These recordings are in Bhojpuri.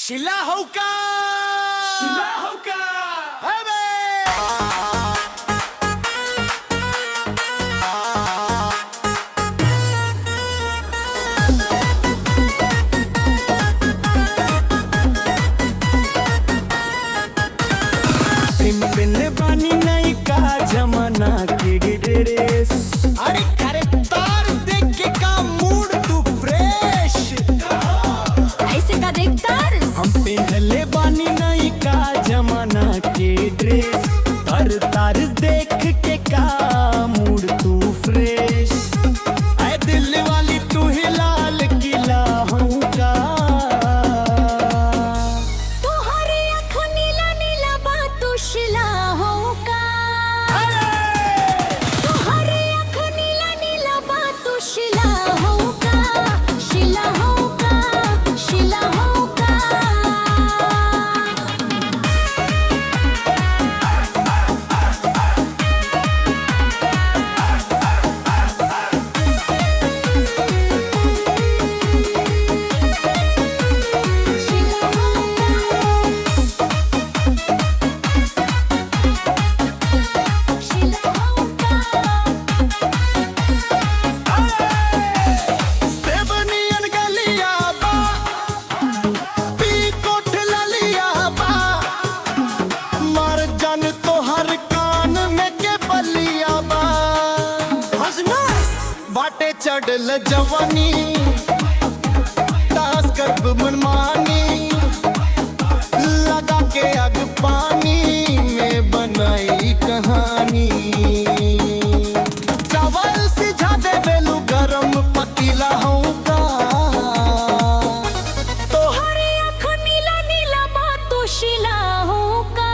शिला होका शिला होका अबे पिन बानी नहीं का जमाना की ड्रेस। अरे करे तार देख के का मूड तू फ्रेश ऐसे का देखतार हम पहले बानी नहीं का जमाना की ड्रेस। तर तार देख के का मूड तू फ्रेश। ऐ दिल वाली तू ही लाल किला हूँ का। तोहरे आँख नीला नीला बा तू शिला होका। तोहरे आँख नीला नीला बा तू शिला होका। शिला होका शिला होका। शिला होका शिला होका। सेवनियन गलिया बा पी कोठ ललिया बा मर जन तो हर कान में के बलिया बा हसनस बाटे चढ़ल जवानी तास कर मनमानी लगा के अग पानी में बनाई कहानी चावल सिझा दे बेलू गरम पतीला होगा तोहरे आँख नीला नीला बा तू शिला होका।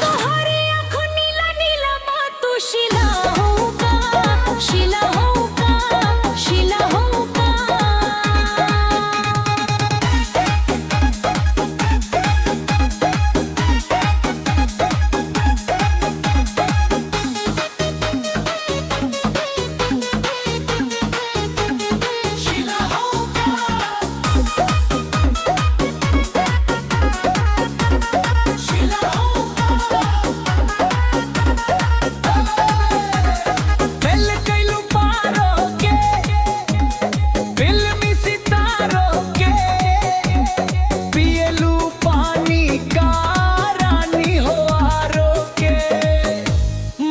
तोहरे आँख नीला नीला बा तू शिला होका। शिला होका शिला होका। शिला होका शिला होका। दिल कैलू पारो के फिल्मी सितारों के। पियलू पानी का रानी हो आरो के।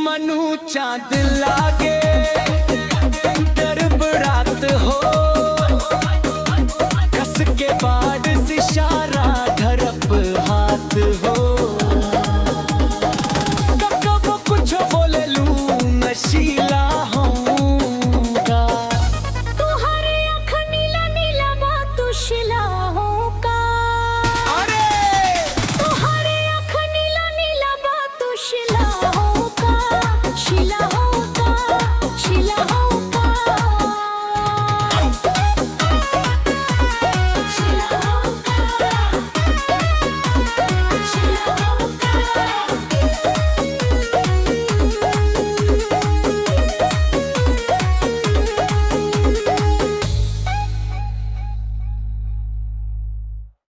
मनु चाँद लागे बरात हो कस के बाद इशारा धरप हाथ हो। कब कुछ बोले लू नशीला होऊंगा। तोहरे आँख नीला नीला बा तू शिला होका। अरे तोहरे आँख नीला नीला बा तू शिला होका। शिला